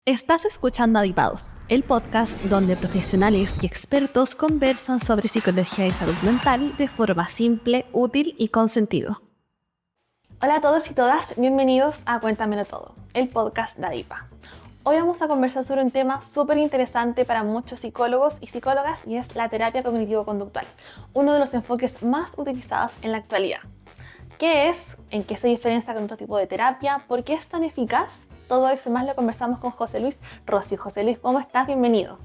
Estás escuchando Adipados, el podcast donde profesionales y expertos conversan sobre psicología y salud mental de forma simple, útil y con sentido. Hola a todos y todas, bienvenidos a Cuéntamelo Todo, el podcast de Adipa. Hoy vamos a conversar sobre un tema súper interesante para muchos psicólogos y psicólogas y es la terapia cognitivo-conductual, uno de los enfoques más utilizados en la actualidad. ¿Qué es? ¿En qué se diferencia con otro tipo de terapia? ¿Por qué es tan eficaz? Todo eso y más lo conversamos con José Luis Rossi. José Luis, ¿cómo estás? Bienvenido.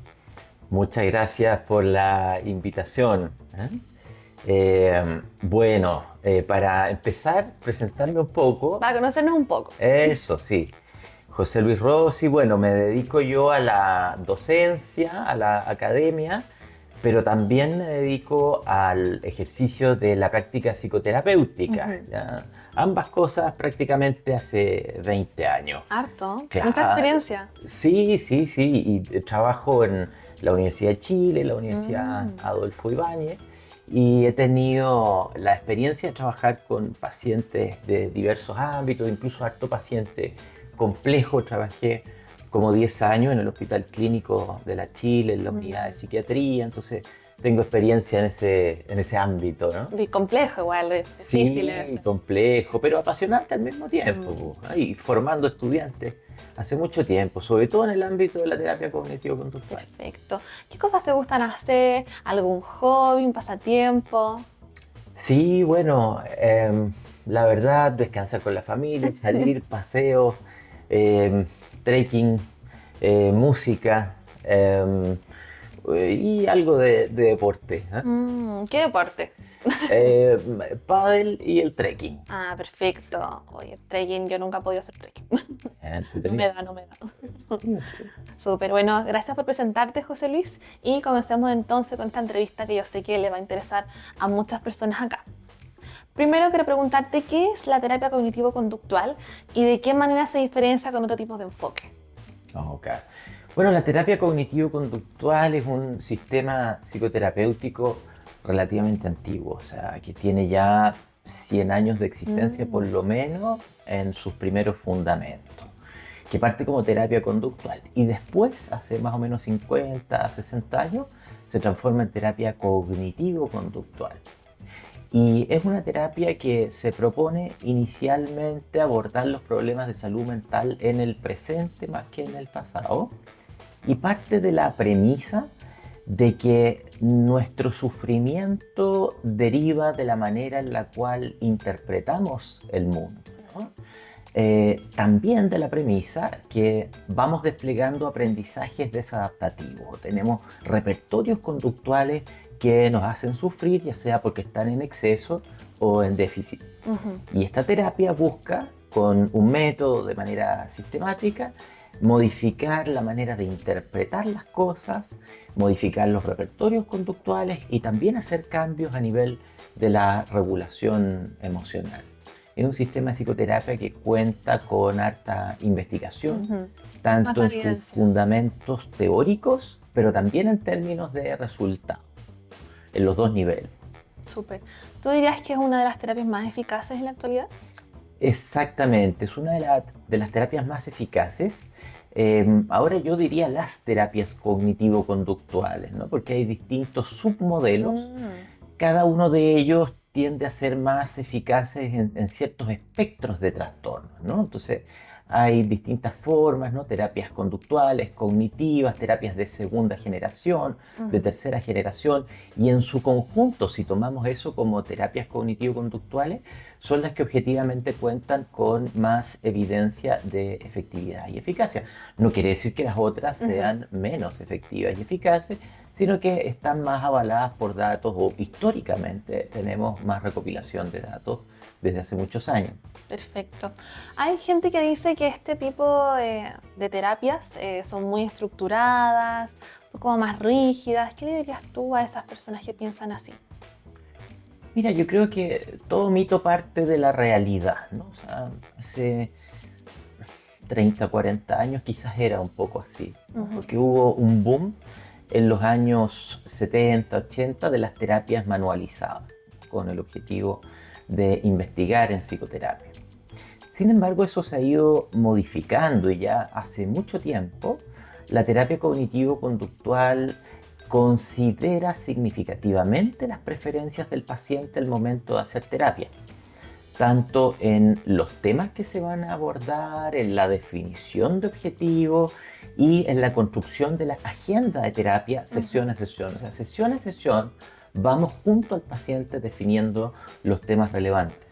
Muchas gracias por la invitación. Para empezar, presentarme un poco. Para conocernos un poco. Eso, sí. José Luis Rossi, me dedico yo a la docencia, a la academia, pero también me dedico al ejercicio de la práctica psicoterapéutica. ¿Ya? Ambas cosas prácticamente hace 20 años. Harto. Claro. Mucha experiencia. Sí. Y trabajo en la Universidad de Chile, la Universidad Adolfo Ibáñez, y he tenido la experiencia de trabajar con pacientes de diversos ámbitos, incluso harto paciente complejo. Trabajé como 10 años en el Hospital Clínico de la Chile, en la unidad de psiquiatría, entonces tengo experiencia en ese ámbito, ¿no? Y complejo igual, es difícil. Sí, complejo, pero apasionante al mismo tiempo. Y formando estudiantes hace mucho tiempo, sobre todo en el ámbito de la terapia cognitivo-conductual. Perfecto. ¿Qué cosas te gustan hacer? ¿Algún hobby, un pasatiempo? Sí, la verdad, descansar con la familia, salir, paseos, trekking, música y algo de deporte. ¿Qué deporte? Pádel y el trekking. Ah, perfecto. Oye, trekking, yo nunca he podido hacer trekking. No me da. Súper, bueno, gracias por presentarte, José Luis. Y comencemos entonces con esta entrevista que yo sé que le va a interesar a muchas personas acá. Primero quiero preguntarte qué es la terapia cognitivo-conductual y de qué manera se diferencia con otro tipo de enfoque. Okay. Bueno, la terapia cognitivo-conductual es un sistema psicoterapéutico relativamente antiguo, o sea, que tiene ya 100 años de existencia por lo menos en sus primeros fundamentos, que parte como terapia conductual y después, hace más o menos 50, 60 años, se transforma en terapia cognitivo-conductual. Y es una terapia que se propone inicialmente abordar los problemas de salud mental en el presente más que en el pasado, y parte de la premisa de que nuestro sufrimiento deriva de la manera en la cual interpretamos el mundo, ¿no? También de la premisa que vamos desplegando aprendizajes desadaptativos, tenemos repertorios conductuales que nos hacen sufrir, ya sea porque están en exceso o en déficit. Y esta terapia busca, con un método de manera sistemática, modificar la manera de interpretar las cosas, modificar los repertorios conductuales y también hacer cambios a nivel de la regulación emocional. Es un sistema de psicoterapia que cuenta con harta investigación, tanto en sus fundamentos teóricos, pero también en términos de resultados, en los dos niveles. Súper. ¿Tú dirías que es una de las terapias más eficaces en la actualidad? Exactamente, es una de las terapias más eficaces. Ahora yo diría las terapias cognitivo-conductuales, ¿no? Porque hay distintos submodelos. Cada uno de ellos tiende a ser más eficaces en ciertos espectros de trastornos, ¿no? Entonces hay distintas formas, ¿no? Terapias conductuales, cognitivas, terapias de segunda generación, de tercera generación, y en su conjunto, si tomamos eso como terapias cognitivo-conductuales, son las que objetivamente cuentan con más evidencia de efectividad y eficacia. No quiere decir que las otras sean menos efectivas y eficaces, sino que están más avaladas por datos, o históricamente tenemos más recopilación de datos desde hace muchos años. Perfecto. Hay gente que dice que este tipo de terapias son muy estructuradas, son como más rígidas. ¿Qué le dirías tú a esas personas que piensan así? Mira, yo creo que todo mito parte de la realidad, ¿no? O sea, hace 30, 40 años quizás era un poco así, ¿no? Porque hubo un boom en los años 70, 80 de las terapias manualizadas, con el objetivo de investigar en psicoterapia. Sin embargo, eso se ha ido modificando y ya hace mucho tiempo la terapia cognitivo-conductual considera significativamente las preferencias del paciente al momento de hacer terapia, tanto en los temas que se van a abordar, en la definición de objetivos y en la construcción de la agenda de terapia sesión a sesión. O sea, sesión a sesión vamos junto al paciente definiendo los temas relevantes.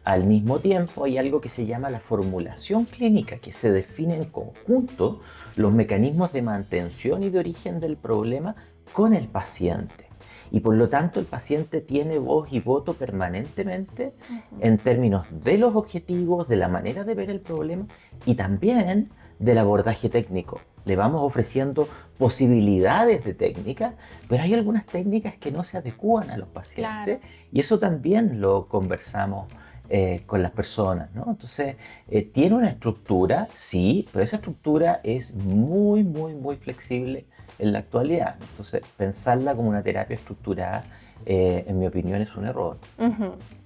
Al mismo tiempo hay algo que se llama la formulación clínica, que se define en conjunto los mecanismos de mantención y de origen del problema con el paciente. Y por lo tanto el paciente tiene voz y voto permanentemente en términos de los objetivos, de la manera de ver el problema y también del abordaje técnico. Le vamos ofreciendo posibilidades de técnicas, pero hay algunas técnicas que no se adecúan a los pacientes. Claro. Y eso también lo conversamos con las personas, ¿no? Entonces, tiene una estructura, sí, pero esa estructura es muy flexible en la actualidad. Entonces, pensarla como una terapia estructurada, en mi opinión, es un error.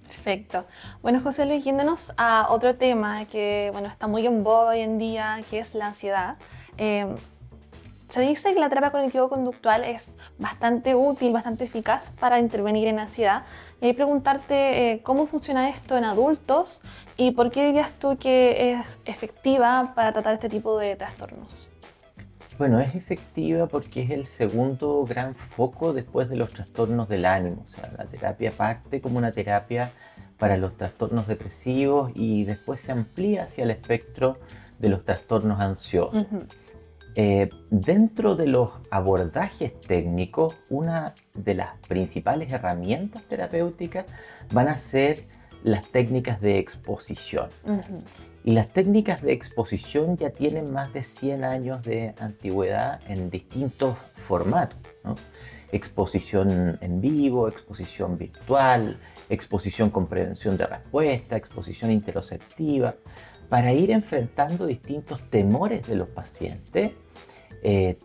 Perfecto. Bueno, José Luis, yéndonos a otro tema que está muy en boga hoy en día, que es la ansiedad. Se dice que la terapia cognitivo-conductual es bastante útil, bastante eficaz para intervenir en ansiedad. Y preguntarte cómo funciona esto en adultos y por qué dirías tú que es efectiva para tratar este tipo de trastornos. Bueno, es efectiva porque es el segundo gran foco después de los trastornos del ánimo. O sea, la terapia parte como una terapia para los trastornos depresivos y después se amplía hacia el espectro de los trastornos ansiosos. Dentro de los abordajes técnicos, una de las principales herramientas terapéuticas van a ser las técnicas de exposición. Y las técnicas de exposición ya tienen más de 100 años de antigüedad en distintos formatos, ¿no? Exposición en vivo, exposición virtual, exposición con prevención de respuesta, exposición interoceptiva, para ir enfrentando distintos temores de los pacientes,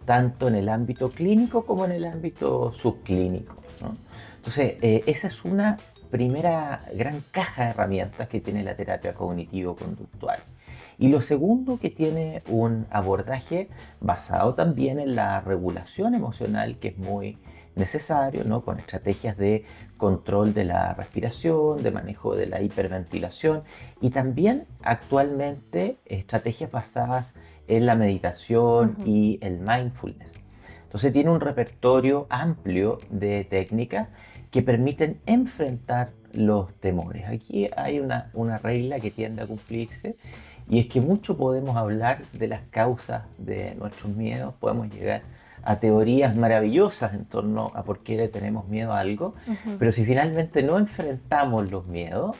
tanto en el ámbito clínico como en el ámbito subclínico, ¿no? Entonces, esa es una primera gran caja de herramientas que tiene la terapia cognitivo-conductual. Y lo segundo, que tiene un abordaje basado también en la regulación emocional, que es muy necesario, ¿no? Con estrategias de control de la respiración, de manejo de la hiperventilación y también actualmente estrategias basadas en la meditación y el mindfulness. Entonces tiene un repertorio amplio de técnicas que permiten enfrentar los temores. Aquí hay una regla que tiende a cumplirse y es que mucho podemos hablar de las causas de nuestros miedos, podemos llegar a teorías maravillosas en torno a por qué le tenemos miedo a algo, pero si finalmente no enfrentamos los miedos,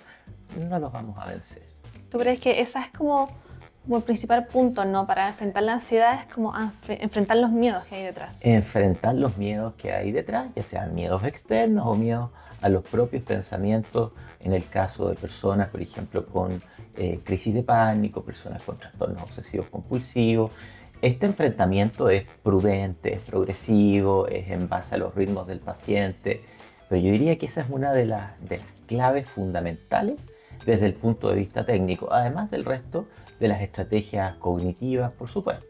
no los vamos a vencer. ¿Tú crees que esa es como el principal punto, ¿no? Para enfrentar la ansiedad es como enfrentar los miedos que hay detrás? Enfrentar los miedos que hay detrás, ya sean miedos externos o miedos a los propios pensamientos, en el caso de personas, por ejemplo, con crisis de pánico, personas con trastornos obsesivos compulsivos. Este enfrentamiento es prudente, es progresivo, es en base a los ritmos del paciente, pero yo diría que esa es una de las claves fundamentales desde el punto de vista técnico, además del resto de las estrategias cognitivas, por supuesto.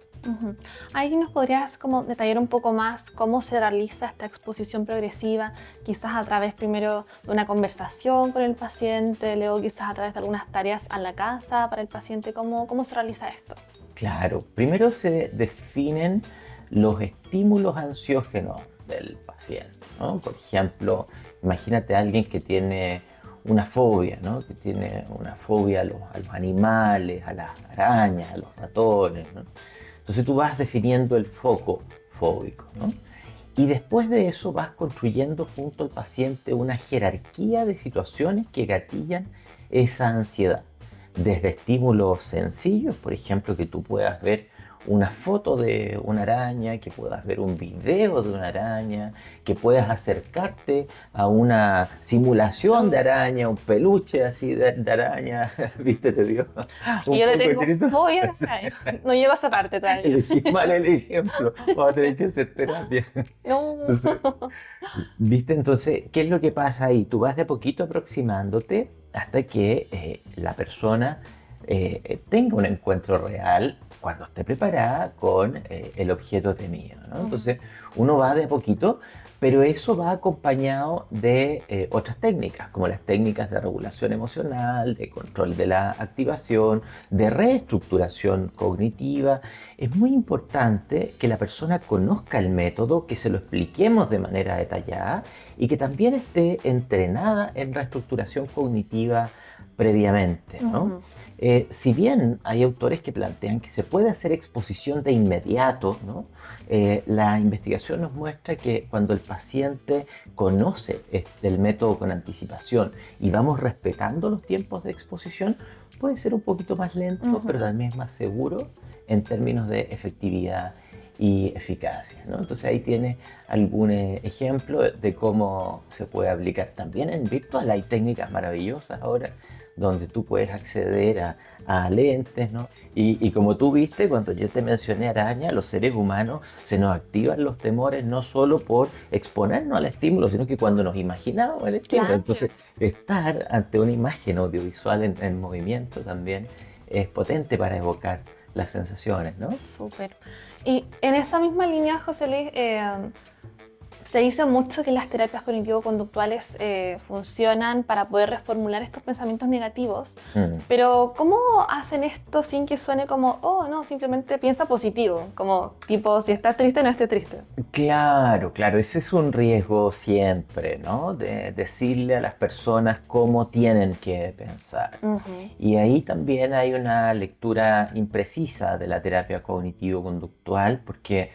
¿Ahí nos podrías como detallar un poco más cómo se realiza esta exposición progresiva? Quizás a través primero de una conversación con el paciente, luego quizás a través de algunas tareas a la casa para el paciente. ¿Cómo se realiza esto? Claro, primero se definen los estímulos ansiógenos del paciente, ¿no? Por ejemplo, imagínate a alguien que tiene una fobia, ¿no? Que tiene una fobia a los animales, a las arañas, a los ratones, ¿no? Entonces tú vas definiendo el foco fóbico, ¿no? Y después de eso vas construyendo junto al paciente una jerarquía de situaciones que gatillan esa ansiedad. Desde estímulos sencillos, por ejemplo, que tú puedas ver una foto de una araña, que puedas ver un video de una araña, que puedas acercarte a una simulación de araña, un peluche así de araña, ¿viste? Te dio y yo le tengo fobia, no llego a esa parte todavía. Elegí mal el ejemplo, vamos a tener que hacer terapia. No. Entonces, ¿viste? Entonces, ¿qué es lo que pasa ahí? Tú vas de a poquito aproximándote hasta que la persona tenga un encuentro real cuando esté preparada con el objeto temido, ¿no? Entonces uno va de a poquito, pero eso va acompañado de otras técnicas, como las técnicas de regulación emocional, de control de la activación, de reestructuración cognitiva. Es muy importante que la persona conozca el método, que se lo expliquemos de manera detallada y que también esté entrenada en reestructuración cognitiva previamente, ¿no? Si bien hay autores que plantean que se puede hacer exposición de inmediato, ¿no? La investigación nos muestra que cuando el paciente conoce el método con anticipación y vamos respetando los tiempos de exposición, puede ser un poquito más lento, pero también es más seguro en términos de efectividad y eficacia, ¿no? Entonces ahí tiene algún ejemplo de cómo se puede aplicar. También en virtual hay técnicas maravillosas ahora donde tú puedes acceder a lentes, ¿no? Y como tú viste, cuando yo te mencioné araña, los seres humanos se nos activan los temores no solo por exponernos al estímulo, sino que cuando nos imaginamos el estímulo. Claro. Entonces, estar ante una imagen audiovisual en movimiento también es potente para evocar las sensaciones, ¿no? Súper. Y en esa misma línea, José Luis, se dice mucho que las terapias cognitivo-conductuales funcionan para poder reformular estos pensamientos negativos, pero ¿cómo hacen esto sin que suene como, oh, no, simplemente piensa positivo? Como tipo, si estás triste, no estés triste. Claro, ese es un riesgo siempre, ¿no? De decirle a las personas cómo tienen que pensar. Y ahí también hay una lectura imprecisa de la terapia cognitivo-conductual, porque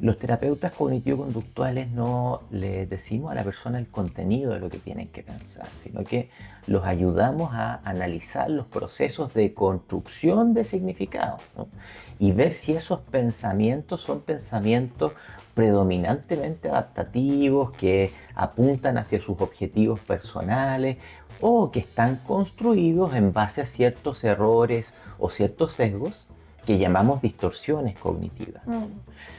los terapeutas cognitivo-conductuales no le decimos a la persona el contenido de lo que tienen que pensar, sino que los ayudamos a analizar los procesos de construcción de significado, ¿no? Y ver si esos pensamientos son pensamientos predominantemente adaptativos, que apuntan hacia sus objetivos personales o que están construidos en base a ciertos errores o ciertos sesgos que llamamos distorsiones cognitivas.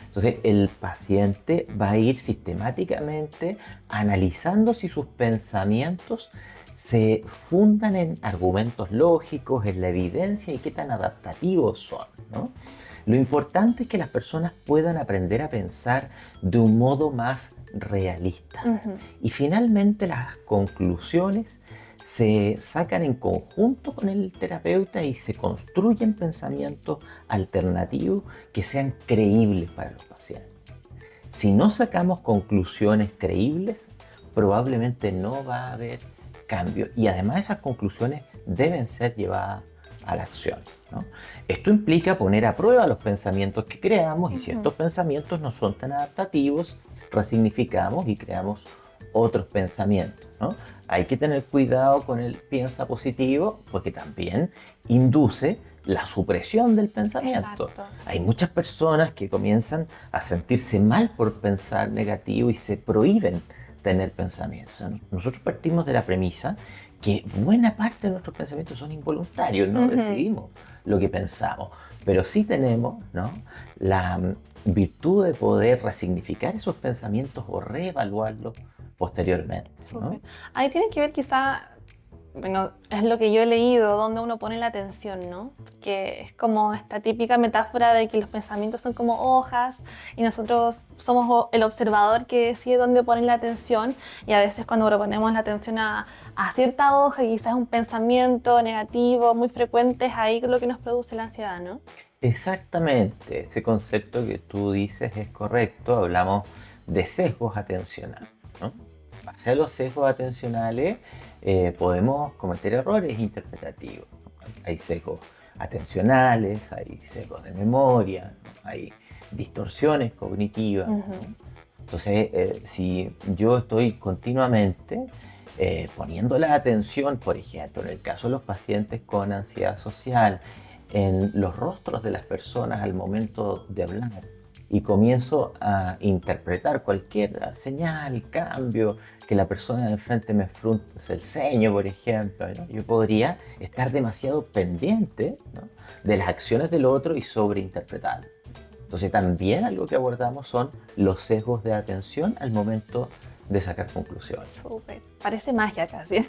Entonces el paciente va a ir sistemáticamente analizando si sus pensamientos se fundan en argumentos lógicos, en la evidencia y qué tan adaptativos son, ¿no? Lo importante es que las personas puedan aprender a pensar de un modo más realista. Y finalmente las conclusiones se sacan en conjunto con el terapeuta y se construyen pensamientos alternativos que sean creíbles para los pacientes. Si no sacamos conclusiones creíbles, probablemente no va a haber cambio. Y además esas conclusiones deben ser llevadas a la acción, ¿no? Esto implica poner a prueba los pensamientos que creamos y si estos pensamientos no son tan adaptativos, resignificamos y creamos otros pensamientos, ¿no? Hay que tener cuidado con el piensa positivo porque también induce la supresión del pensamiento. Exacto. Hay muchas personas que comienzan a sentirse mal por pensar negativo y se prohíben tener pensamientos. O sea, nosotros partimos de la premisa que buena parte de nuestros pensamientos son involuntarios, no decidimos lo que pensamos, pero sí tenemos, ¿no?, la virtud de poder resignificar esos pensamientos o reevaluarlos posteriormente, ¿no? Ahí tiene que ver quizá, bueno, es lo que yo he leído, donde uno pone la atención, ¿no? Que es como esta típica metáfora de que los pensamientos son como hojas y nosotros somos el observador que decide dónde poner la atención y a veces cuando ponemos la atención a cierta hoja y quizás un pensamiento negativo muy frecuente es ahí lo que nos produce la ansiedad, ¿no? Exactamente, ese concepto que tú dices es correcto, hablamos de sesgos atencionales, ¿no? Base a los sesgos atencionales podemos cometer errores interpretativos. Hay sesgos atencionales, hay sesgos de memoria, ¿no? Hay distorsiones cognitivas, ¿no? Entonces, si yo estoy continuamente poniendo la atención, por ejemplo, en el caso de los pacientes con ansiedad social, en los rostros de las personas al momento de hablar, y comienzo a interpretar cualquier señal, cambio, que la persona de enfrente me frunce el ceño, por ejemplo, ¿no? Yo podría estar demasiado pendiente, ¿no?, de las acciones del otro y sobreinterpretar. Entonces también algo que abordamos son los sesgos de atención al momento de sacar conclusiones. Súper, parece magia casi.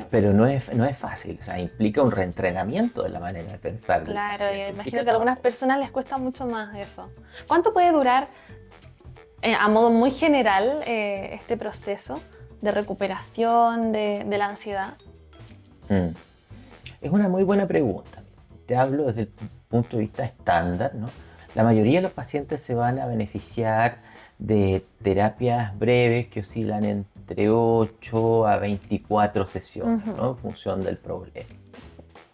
Pero no es fácil, o sea, implica un reentrenamiento de la manera de pensar. Claro, y imagino que a algunas personas les cuesta mucho más eso. ¿Cuánto puede durar, a modo muy general, este proceso de recuperación de la ansiedad? Es una muy buena pregunta. Te hablo desde el punto de vista estándar, ¿no? La mayoría de los pacientes se van a beneficiar de terapias breves que oscilan entre 8 a 24 sesiones, ¿no? En función del problema.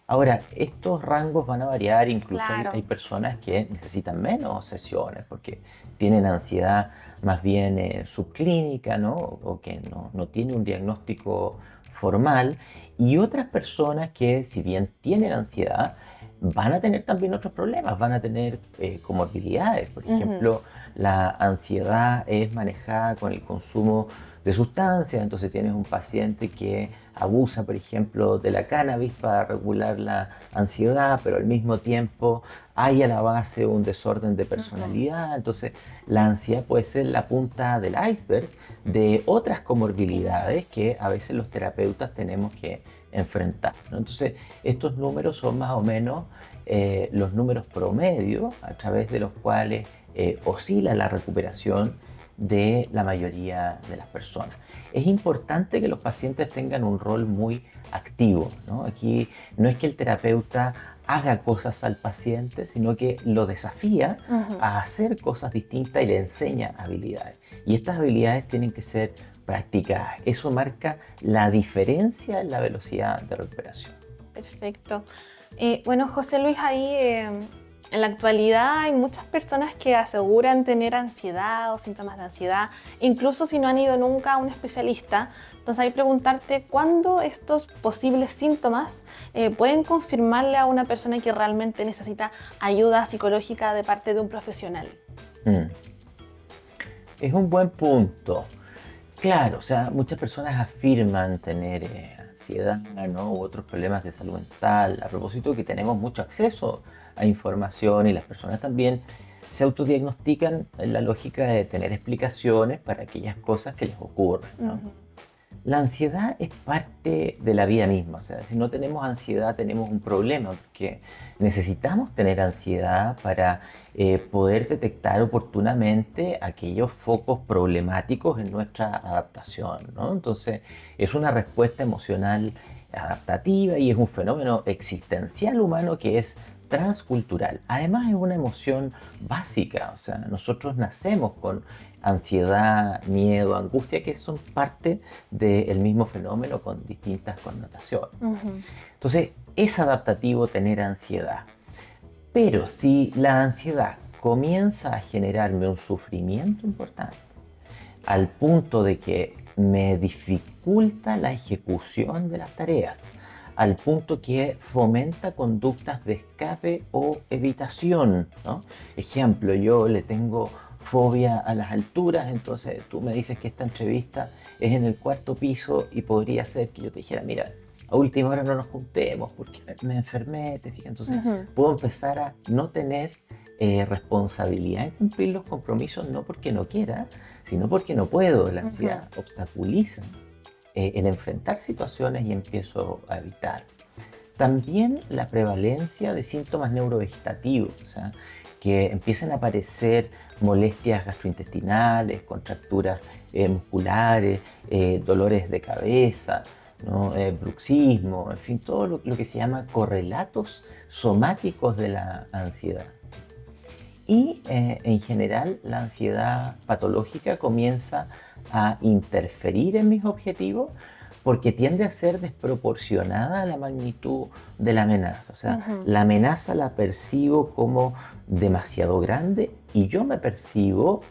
Ahora, estos rangos van a variar, incluso Claro. hay personas que necesitan menos sesiones porque tienen ansiedad más bien subclínica, ¿no? O que no tiene un diagnóstico formal, y otras personas que, si bien tienen ansiedad, van a tener también otros problemas, van a tener comorbilidades. Por ejemplo, la ansiedad es manejada con el consumo de sustancias, entonces tienes un paciente que abusa, por ejemplo, de la cannabis para regular la ansiedad, pero al mismo tiempo hay a la base un desorden de personalidad. Entonces la ansiedad puede ser la punta del iceberg de otras comorbilidades que a veces los terapeutas tenemos que enfrentar, ¿no? Entonces estos números son más o menos los números promedio a través de los cuales oscila la recuperación de la mayoría de las personas. Es importante que los pacientes tengan un rol muy activo, ¿no? Aquí no es que el terapeuta haga cosas al paciente, sino que lo desafía a hacer cosas distintas y le enseña habilidades. Y estas habilidades tienen que ser practicadas. Eso marca la diferencia en la velocidad de recuperación. Perfecto. Bueno, José Luis, ahí en la actualidad hay muchas personas que aseguran tener ansiedad o síntomas de ansiedad, incluso si no han ido nunca a un especialista. Entonces ahí preguntarte cuándo estos posibles síntomas pueden confirmarle a una persona que realmente necesita ayuda psicológica de parte de un profesional. Es un buen punto. Claro, o sea, muchas personas afirman tener ansiedad, ¿no? U otros problemas de salud mental. A propósito que tenemos mucho acceso a información y las personas también se autodiagnostican en la lógica de tener explicaciones para aquellas cosas que les ocurren, ¿no? La ansiedad es parte de la vida misma, o sea, si no tenemos ansiedad tenemos un problema, porque necesitamos tener ansiedad para poder detectar oportunamente aquellos focos problemáticos en nuestra adaptación, ¿no? Entonces, es una respuesta emocional adaptativa y es un fenómeno existencial humano que es transcultural. Además, es una emoción básica, o sea, nosotros nacemos con ansiedad, miedo, angustia, que son parte del mismo fenómeno con distintas connotaciones. Entonces, es adaptativo tener ansiedad. Pero si la ansiedad comienza a generarme un sufrimiento importante, al punto de que me dificulta la ejecución de las tareas, al punto que fomenta conductas de escape o evitación, ¿no? Ejemplo, yo le tengo fobia a las alturas, entonces tú me dices que esta entrevista es en el 4.º piso y podría ser que yo te dijera, mira, a última hora no nos juntemos porque me enfermé, te fijas. Entonces puedo empezar a no tener responsabilidad en cumplir los compromisos, no porque no quiera, sino porque no puedo. La ansiedad obstaculiza el enfrentar situaciones y empiezo a evitar. También la prevalencia de síntomas neurovegetativos, o sea, que empiezan a aparecer molestias gastrointestinales, contracturas musculares, dolores de cabeza, ¿no? Bruxismo, en fin, todo lo que se llama correlatos somáticos de la ansiedad. Y en general la ansiedad patológica comienza a interferir en mis objetivos porque tiende a ser desproporcionada a la magnitud de la amenaza. O sea, la amenaza la percibo como demasiado grande y yo me percibo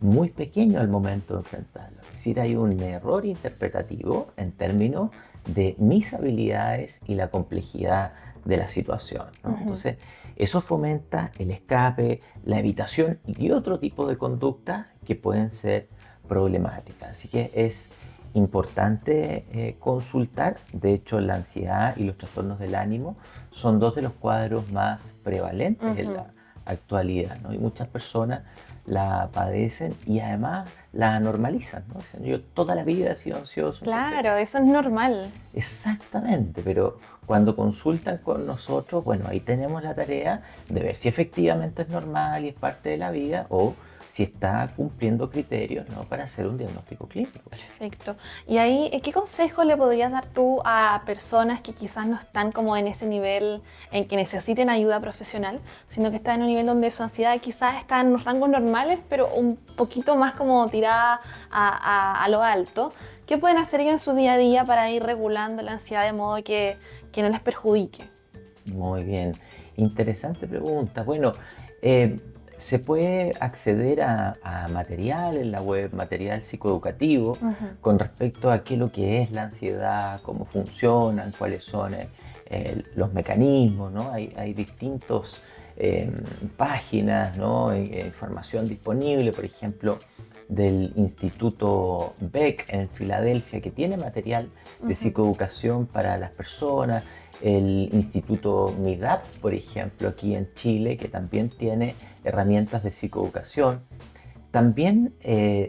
muy pequeño al momento de enfrentarlo. Es decir, hay un error interpretativo en términos de mis habilidades y la complejidad de la situación, ¿no? Entonces, eso fomenta el escape, la evitación y otro tipo de conductas que pueden ser problemáticas. Así que es importante consultar. De hecho, la ansiedad y los trastornos del ánimo son dos de los cuadros más prevalentes en la actualidad, ¿no? Y muchas personas la padecen y además la normalizan, ¿no? Dicen, yo toda la vida he sido ansioso. Claro, Entonces, eso es normal. exactamente, pero cuando consultan con nosotros, bueno, ahí tenemos la tarea de ver si efectivamente es normal y es parte de la vida o si está cumpliendo criterios, ¿no? Para hacer un diagnóstico clínico. Perfecto. Y ahí, ¿qué consejo le podrías dar tú a personas que quizás no están como en ese nivel en que necesiten ayuda profesional, sino que están en un nivel donde su ansiedad quizás está en los rangos normales, pero un poquito más como tirada a lo alto? ¿Qué pueden hacer ellos en su día a día para ir regulando la ansiedad de modo que no les perjudique? Muy bien, interesante pregunta. Bueno, eh, se puede acceder a material en la web, material psicoeducativo, Ujú. con respecto a qué es lo que es la ansiedad, cómo funcionan, cuáles son los mecanismos, ¿no? Hay distintas páginas, ¿no? Información disponible, por ejemplo, del Instituto Beck en Filadelfia, que tiene material de Ujú. psicoeducación para las personas, el Instituto MIDAP, por ejemplo, aquí en Chile, que también tiene herramientas de psicoeducación. También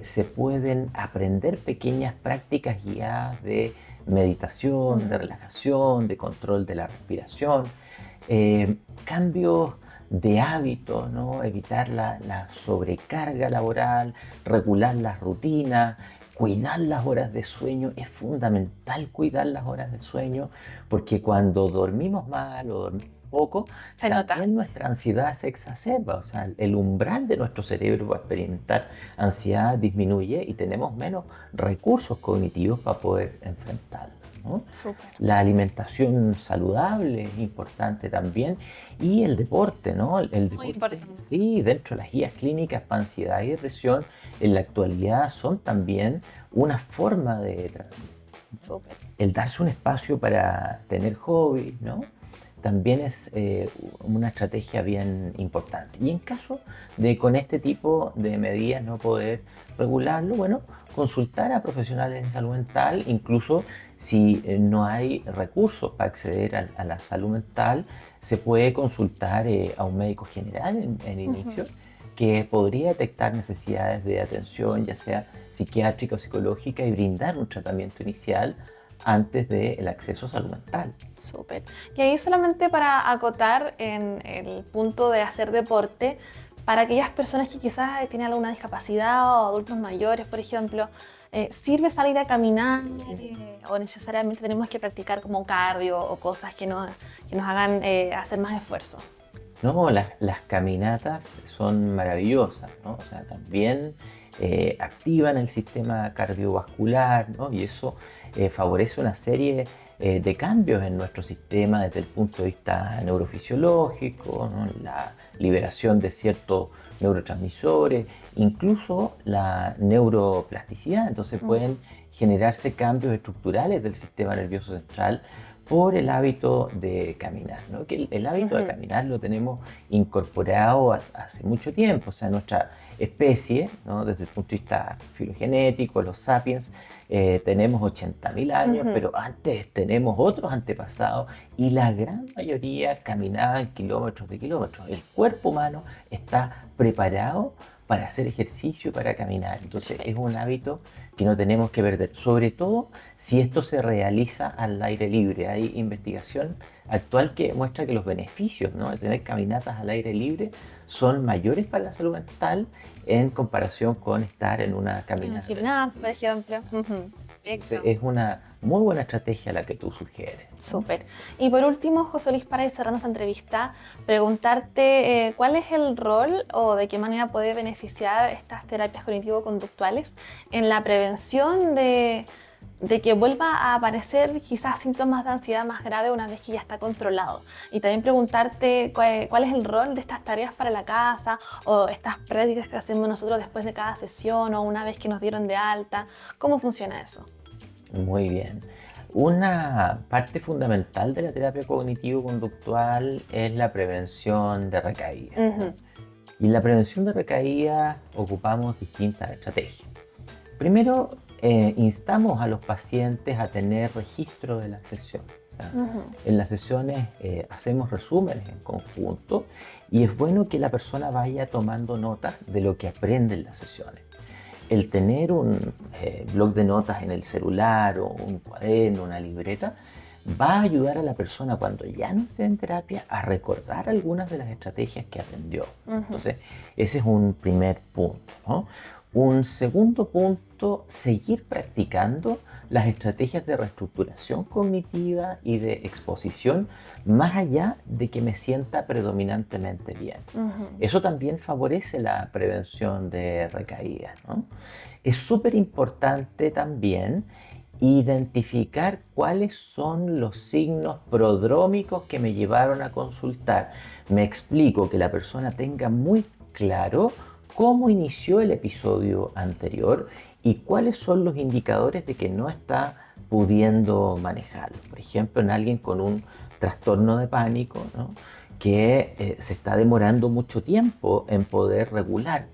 se pueden aprender pequeñas prácticas guiadas de meditación, de Ujú. relajación, de control de la respiración, cambios de hábitos, ¿no? Evitar la sobrecarga laboral, regular las rutinas, cuidar las horas de sueño. Es fundamental cuidar las horas de sueño porque cuando dormimos mal o dormimos poco, Se nota. también nuestra ansiedad se exacerba, o sea, el umbral de nuestro cerebro para experimentar ansiedad disminuye y tenemos menos recursos cognitivos para poder enfrentarlo, ¿no? Súper. La alimentación saludable es importante también y el deporte, ¿no? El Muy deporte, importante. sí, dentro de las guías clínicas para ansiedad y depresión, en la actualidad son también una forma de Súper. el darse un espacio para tener hobbies, ¿no? También es una estrategia bien importante. Y en caso de con este tipo de medidas no poder regularlo, bueno, consultar a profesionales de salud mental, incluso si no hay recursos para acceder a la salud mental, se puede consultar a un médico general en inicio Ujú. que podría detectar necesidades de atención, ya sea psiquiátrica o psicológica, y brindar un tratamiento inicial antes del acceso a salud mental. Súper. Y ahí solamente para acotar en el punto de hacer deporte, para aquellas personas que quizás tienen alguna discapacidad o adultos mayores, por ejemplo, ¿sirve salir a caminar o necesariamente tenemos que practicar como cardio o cosas que nos hagan hacer más esfuerzo? No, las caminatas son maravillosas, ¿no? O sea, también activan el sistema cardiovascular, ¿no? Y eso favorece una serie de cambios en nuestro sistema desde el punto de vista neurofisiológico, ¿no? La liberación de ciertos neurotransmisores, incluso la neuroplasticidad. Entonces Mm. pueden generarse cambios estructurales del sistema nervioso central por el hábito de caminar, ¿no? Que el hábito de Ujú. caminar lo tenemos incorporado hace mucho tiempo, o sea, nuestra especie, ¿no? Desde el punto de vista filogenético, los sapiens, tenemos 80.000 años, Ujú. pero antes tenemos otros antepasados y la gran mayoría caminaban kilómetros de kilómetros. El cuerpo humano está preparado para hacer ejercicio, para caminar. Entonces es un Perfecto. hábito que no tenemos que perder, sobre todo si esto se realiza al aire libre. Hay investigación actual que muestra que los beneficios, ¿no? De tener caminatas al aire libre son mayores para la salud mental en comparación con estar en una En el caminata. gimnasio, por ejemplo. Ujú. Entonces, Perfecto. es una muy buena estrategia la que tú sugieres, ¿no? Súper. Y por último, José Luis, para ir cerrando esta entrevista, preguntarte cuál es el rol o de qué manera puede beneficiar estas terapias cognitivo-conductuales en la prevención de que vuelva a aparecer quizás síntomas de ansiedad más grave una vez que ya está controlado. Y también preguntarte cuál es el rol de estas tareas para la casa o estas prácticas que hacemos nosotros después de cada sesión o una vez que nos dieron de alta. ¿Cómo funciona eso? Muy bien. Una parte fundamental de la terapia cognitivo-conductual es la prevención de recaídas, ¿no? Ujú. Y en la prevención de recaídas ocupamos distintas estrategias. Primero, instamos a los pacientes a tener registro de la sesión. En las sesiones hacemos resúmenes en conjunto y es bueno que la persona vaya tomando notas de lo que aprende en las sesiones. El tener un bloc de notas en el celular o un cuaderno, una libreta, va a ayudar a la persona cuando ya no esté en terapia a recordar algunas de las estrategias que aprendió. Entonces, ese es un primer punto, ¿no? Un segundo punto, seguir practicando las estrategias de reestructuración cognitiva y de exposición más allá de que me sienta predominantemente bien. Eso también favorece la prevención de recaídas, ¿no? Es súper importante también identificar cuáles son los signos prodrómicos que me llevaron a consultar. Me explico, que la persona tenga muy claro cómo inició el episodio anterior y cuáles son los indicadores de que no está pudiendo manejarlo. Por ejemplo, en alguien con un trastorno de pánico, ¿no?, que se está demorando mucho tiempo en poder regular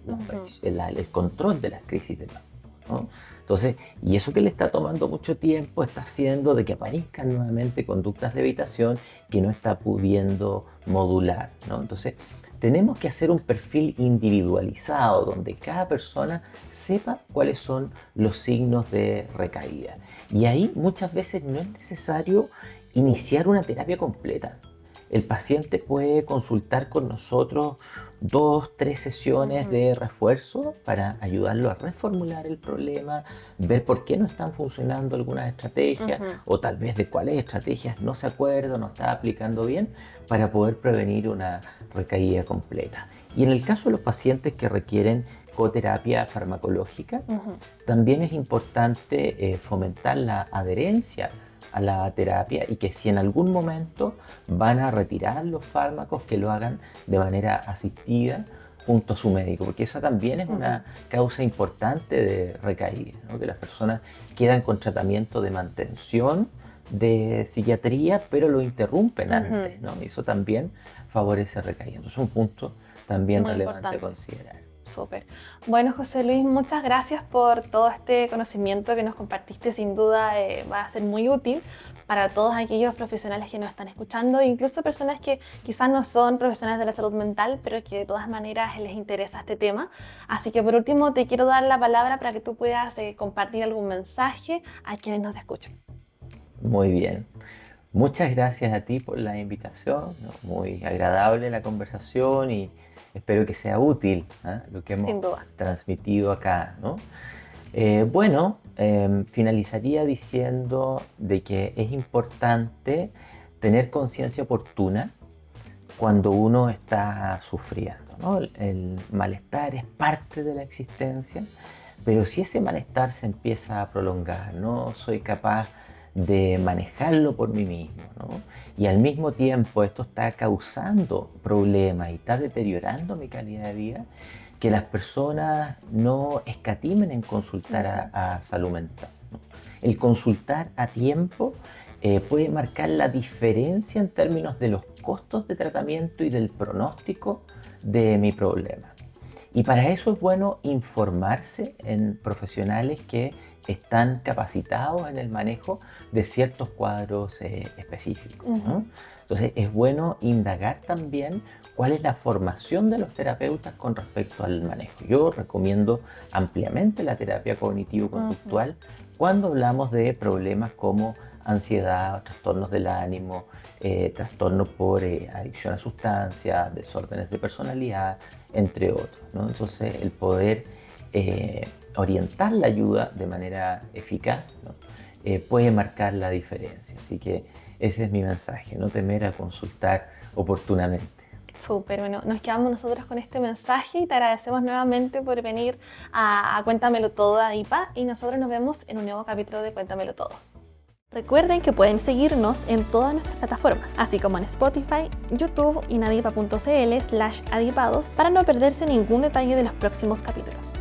el control de las crisis de pánico, ¿no? Entonces, y eso que le está tomando mucho tiempo está haciendo de que aparezcan nuevamente conductas de evitación que no está pudiendo modular, ¿no? Entonces, tenemos que hacer un perfil individualizado donde cada persona sepa cuáles son los signos de recaída. Y ahí muchas veces no es necesario iniciar una terapia completa. El paciente puede consultar con nosotros 2, 3 sesiones de refuerzo para ayudarlo a reformular el problema, ver por qué no están funcionando algunas estrategias o tal vez de cuáles estrategias no se acuerda, no está aplicando bien, para poder prevenir una recaída completa. Y en el caso de los pacientes que requieren coterapia farmacológica, también es importante fomentar la adherencia a la terapia y que si en algún momento van a retirar los fármacos, que lo hagan de manera asistida junto a su médico, porque esa también es una causa importante de recaída, ¿no? Que las personas quedan con tratamiento de mantención de psiquiatría, pero lo interrumpen antes, ¿no? Y eso también favorece recaída. Entonces es un punto también muy relevante a considerar. Súper. Bueno, José Luis, muchas gracias por todo este conocimiento que nos compartiste. Sin duda va a ser muy útil para todos aquellos profesionales que nos están escuchando, incluso personas que quizás no son profesionales de la salud mental, pero que de todas maneras les interesa este tema. Así que por último te quiero dar la palabra para que tú puedas compartir algún mensaje a quienes nos escuchan. Muy bien. Muchas gracias a ti por la invitación, ¿no? Muy agradable la conversación y espero que sea útil, ¿eh?, lo que hemos transmitido acá, ¿no? Finalizaría diciendo de que es importante tener conciencia oportuna cuando uno está sufriendo, ¿no? El malestar es parte de la existencia, pero si ese malestar se empieza a prolongar, no soy capaz de manejarlo por mí mismo, ¿no?, y al mismo tiempo esto está causando problemas y está deteriorando mi calidad de vida, que las personas no escatimen en consultar a salud mental, ¿no? El consultar a tiempo puede marcar la diferencia en términos de los costos de tratamiento y del pronóstico de mi problema. Y para eso es bueno informarse en profesionales que están capacitados en el manejo de ciertos cuadros específicos, ¿no? Entonces es bueno indagar también cuál es la formación de los terapeutas con respecto al manejo. Yo recomiendo ampliamente la terapia cognitivo-conductual cuando hablamos de problemas como ansiedad, trastornos del ánimo, trastornos por adicción a sustancias, desórdenes de personalidad, entre otros, ¿no? Entonces el poder orientar la ayuda de manera eficaz, ¿no?, puede marcar la diferencia. Así que ese es mi mensaje, no temer a consultar oportunamente. Súper, bueno, nos quedamos nosotros con este mensaje y te agradecemos nuevamente por venir a Cuéntamelo Todo a IPA, y nosotros nos vemos en un nuevo capítulo de Cuéntamelo Todo. Recuerden que pueden seguirnos en todas nuestras plataformas, así como en Spotify, YouTube y nadipa.cl/adipados para no perderse ningún detalle de los próximos capítulos.